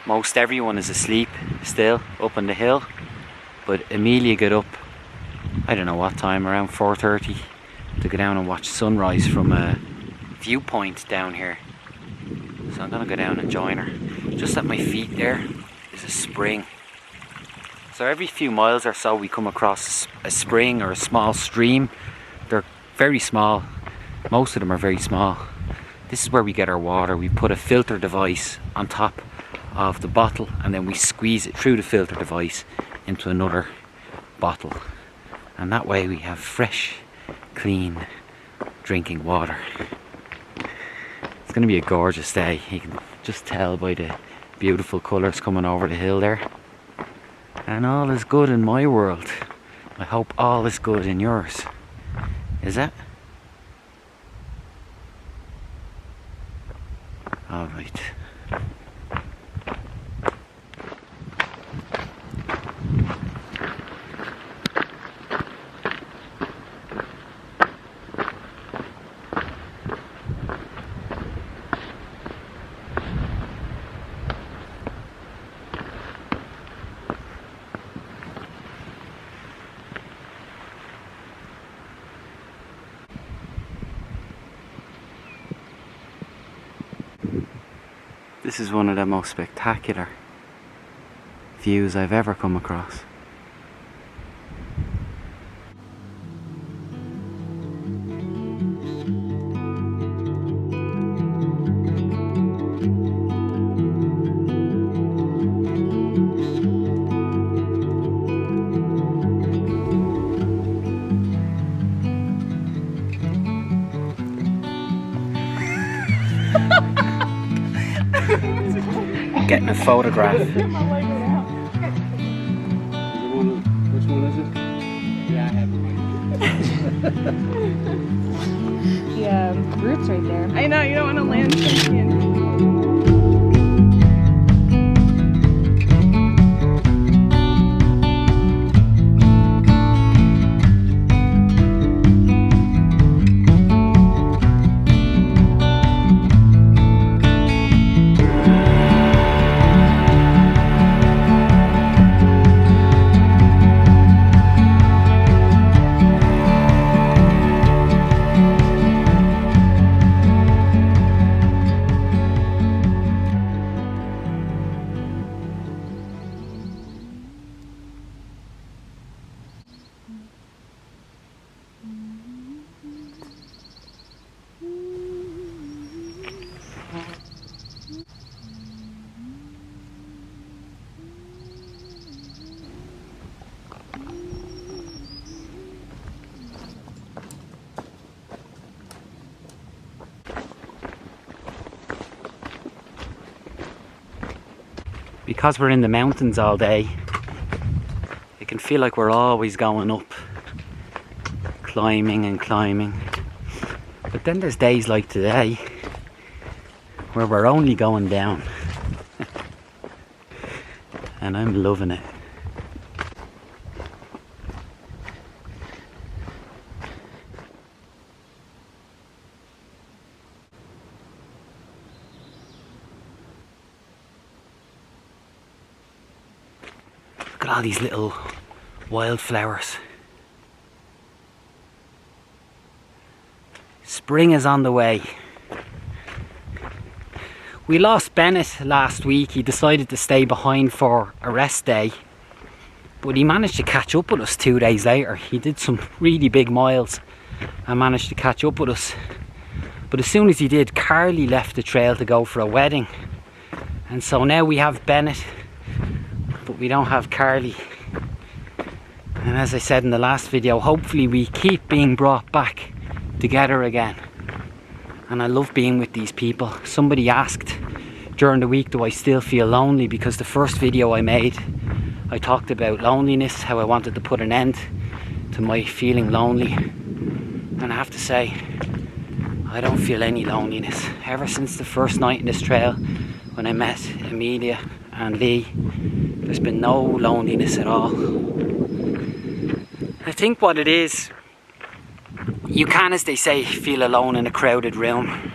Most everyone is asleep still up on the hill, but Amelia got up, I don't know what time, around 4:30 to go down and watch sunrise from a viewpoint down here. So I'm gonna go down and join her. Just at my feet there is a spring. So every few miles or so we come across a spring or a small stream. They're very small. Most of them are very small. This is where we get our water. We put a filter device on top of the bottle and then we squeeze it through the filter device into another bottle. And that way we have fresh, clean drinking water. It's going to be a gorgeous day. You can just tell by the beautiful colours coming over the hill there. And all is good in my world. I hope all is good in yours. Is it? Alright. This is one of the most spectacular views I've ever come across. Getting a photograph. Which one is it? Yeah, I have it. Yeah, roots right there. I know, you don't want to land something in. Because we're in the mountains all day, it can feel like we're always going up, climbing and climbing. But then there's days like today where we're only going down. And I'm loving it. Look at all these little wildflowers. Spring is on the way. We lost Bennett last week. He decided to stay behind for a rest day, but he managed to catch up with us 2 days later. He did some really big miles and managed to catch up with us. But as soon as he did, Carly left the trail to go for a wedding, and so now we have Bennett, but we don't have Carly. And as I said in the last video, hopefully we keep being brought back together again. And I love being with these people. Somebody asked during the week, do I still feel lonely? Because the first video I made, I talked about loneliness, how I wanted to put an end to my feeling lonely. And I have to say, I don't feel any loneliness. Ever since the first night in this trail, when I met Amelia and Lee, there's been no loneliness at all. I think what it is, you can, as they say, feel alone in a crowded room,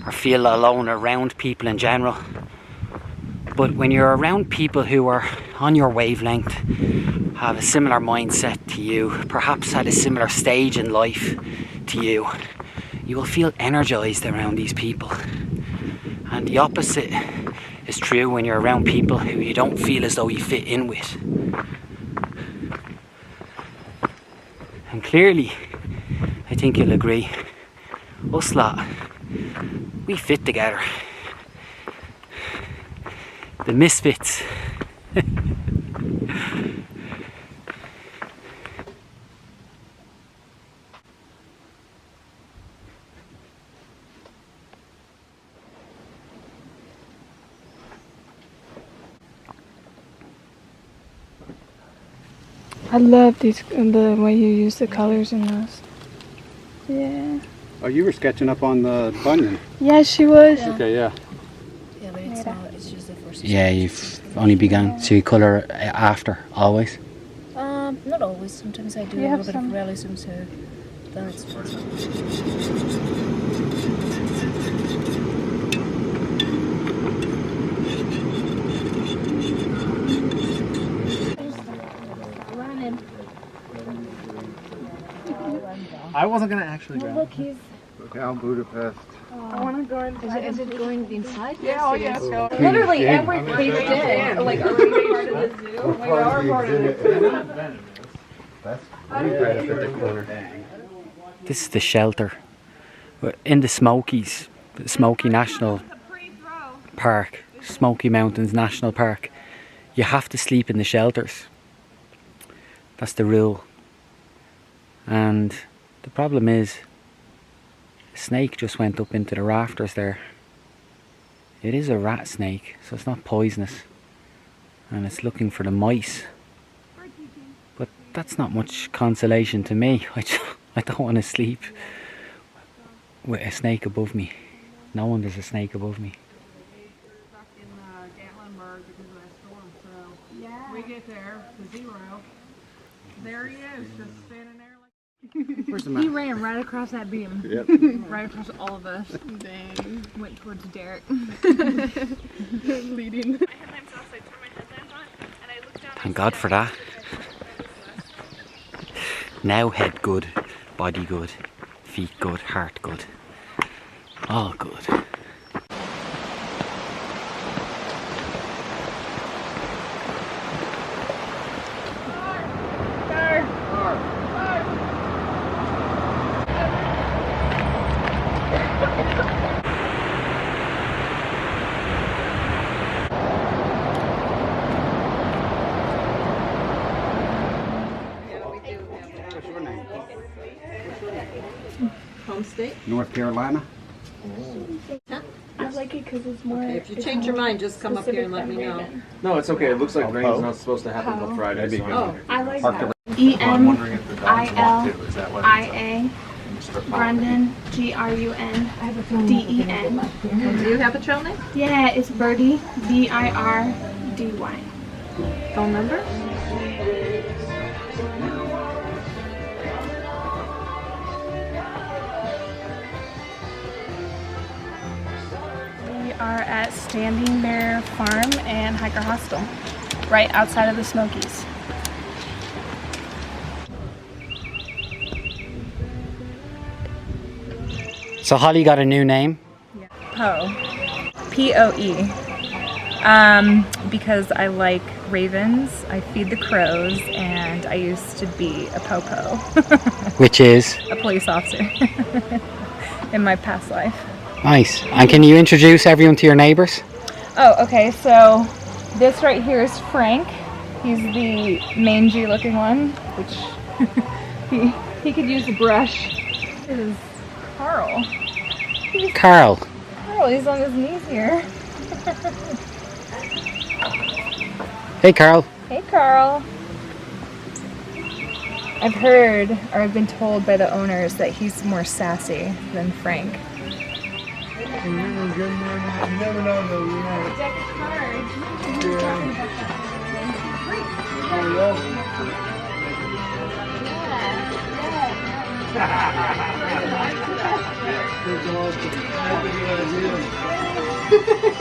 or feel alone around people in general. But when you're around people who are on your wavelength, have a similar mindset to you, perhaps at a similar stage in life to you, you will feel energized around these people. And the opposite is true when you're around people who you don't feel as though you fit in with. And clearly, I think you'll agree, us lot, we fit together. The misfits. I love the way you use the colors in those. Yeah. Oh, you were sketching up on the bunion. Yeah, she was. Okay, yeah. Yeah, but it's not. It's just the first. Yeah, you've only begun to colour after, always. Not always. Sometimes I do You a have little bit some. of realism, so that's just. I wasn't gonna actually grab Look, he's. Down Budapest. I want to go inside. Is it going inside? Yeah, oh yeah. So. Literally every place did. Like, are we part of the zoo? We are part of the zoo. That's right up at the corner. This is the shelter. We're in the Smokies, the Smoky National Park, Smoky Mountains National Park. You have to sleep in the shelters. That's the rule. And the problem is, a snake just went up into the rafters there. It is a rat snake, so it's not poisonous. And it's looking for the mice. But that's not much consolation to me. I don't want to sleep with a snake above me. No one, there's a snake above me. We get there to 0. There he is, just standing there like. Where's the He map? ran right across that beam, Yep. right across all of us. Dang. Went towards Derek. Leading. Thank God for that. Now head good, body good, feet good, heart good. All good. What's your name? Home state? North Carolina. I like it because it's more. Okay, if you change your mind, just come up here and let me know. No, it's okay. It looks like rain's not supposed to happen until Friday. So Oh, I like Park that. I'm wondering if the dogs want to. Is that what EMILIA Grundon GRUNDEN. do you have a trail name? Yeah, it's Birdie BIRDY. Phone number? We are at Standing Bear Farm and Hiker Hostel, right outside of the Smokies. So Holly got a new name. Poe. Poe. Because I like ravens, I feed the crows, and I used to be a popo, Which is a police officer in my past life. nice. And can you introduce everyone to your neighbours? Oh, okay, so this right here is Frank. He's the mangy looking one, which he could use a brush. This is Carl. Carl. Carl, he's on his knees here. Hey Carl. Hey, Carl. I've heard, or I've been told by the owners that he's more sassy than Frank.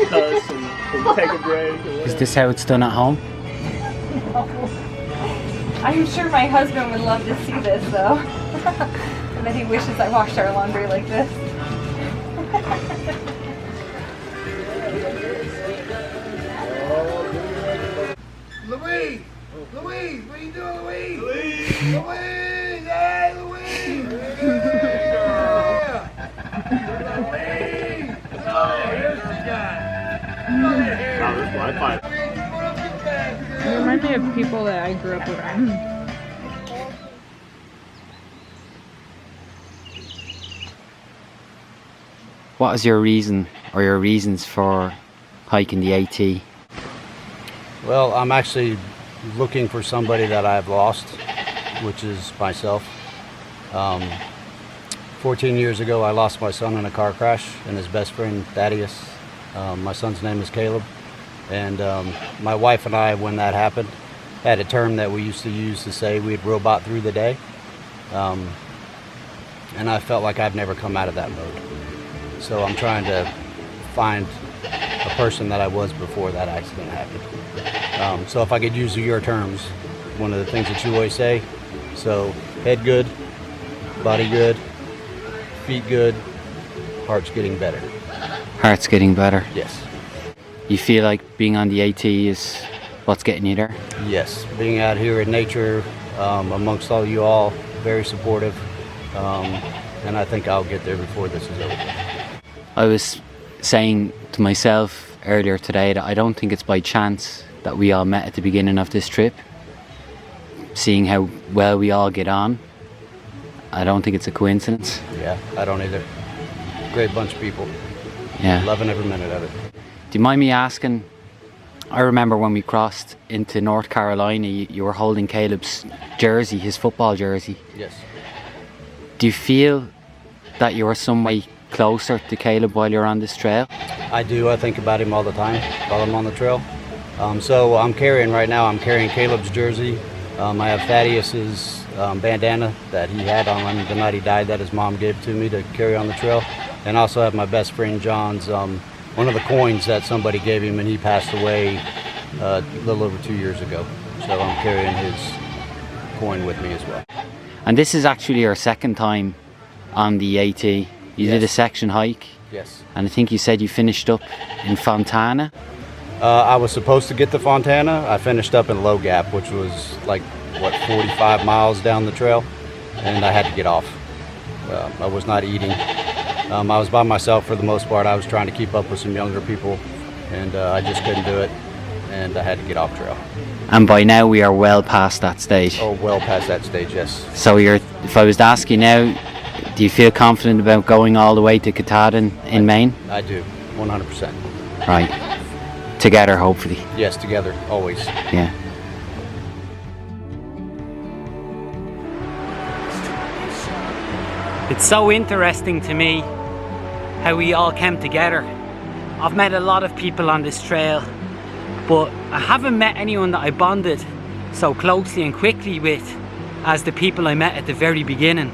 cuss and take a break. Or Is this how it's done at home? I'm sure my husband would love to see this though. And that he wishes I washed our laundry like this. Louise! Louise! What are you doing, Louise? Louise! Louise! Hey, Louise! Yeah! Louise! Oh, here's the guy! Come here! Oh, this Wi-Fi. You remind me of people that I grew up with. What is your reason or your reasons for hiking the AT? Well, I'm actually looking for somebody that I've lost, which is myself. 14 years ago, I lost my son in a car crash and his best friend, Thaddeus. My son's name is Caleb. And my wife and I, when that happened, had a term that we used to use to say we'd robot through the day. And I felt like I've never come out of that mode. So I'm trying to find a person that I was before that accident happened. So if I could use your terms, one of the things that you always say, so head good, body good, feet good, heart's getting better. Heart's getting better. Yes. You feel like being on the AT is what's getting you there? Yes, being out here in nature, amongst all you all, very supportive, and I think I'll get there before this is over. I was saying to myself earlier today that I don't think it's by chance that we all met at the beginning of this trip. Seeing how well we all get on, I don't think it's a coincidence. Yeah, I don't either. Great bunch of people. Yeah. Loving every minute of it. Do you mind me asking, I remember when we crossed into North Carolina, you were holding Caleb's jersey, his football jersey. Yes. Do you feel that you were some way closer to Caleb while you're on this trail? I do. I think about him all the time while I'm on the trail. So I'm carrying Caleb's jersey. I have Thaddeus's bandana that he had on him the night he died that his mom gave to me to carry on the trail. And I also have my best friend John's, one of the coins that somebody gave him, and he passed away a little over 2 years ago. So I'm carrying his coin with me as well. And this is actually your second time on the AT. You did a section hike. Yes. And I think you said you finished up in Fontana. I was supposed to get to Fontana. I finished up in Low Gap, which was like, 45 miles down the trail, and I had to get off. I was not eating. I was by myself for the most part. I was trying to keep up with some younger people, and I just couldn't do it, and I had to get off trail. And by now we are well past that stage. Oh, well past that stage, yes. So if I was to ask you now, do you feel confident about going all the way to Katahdin in Maine? I do, 100%. Right. Together, hopefully. Yes, together, always. Yeah. It's so interesting to me how we all came together. I've met a lot of people on this trail, but I haven't met anyone that I bonded so closely and quickly with as the people I met at the very beginning,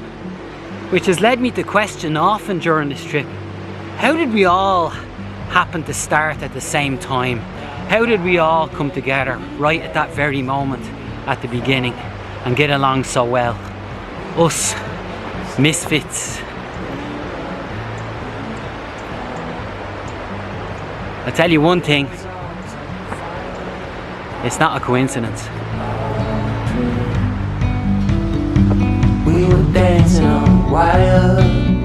which has led me to question often during this trip, how did we all happen to start at the same time? How did we all come together right at that very moment at the beginning and get along so well? Us misfits. I tell you one thing, it's not a coincidence. We were dancing on wire,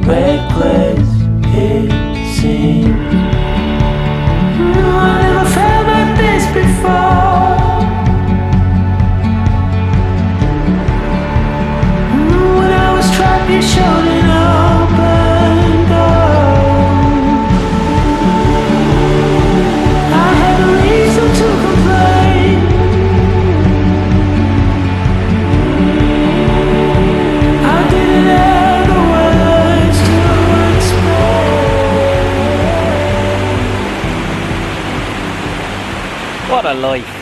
reckless, it seemed. I never felt like this before. When I was trapped, you showed an open door. I had a reason to complain. I didn't have the words to explain. What a life.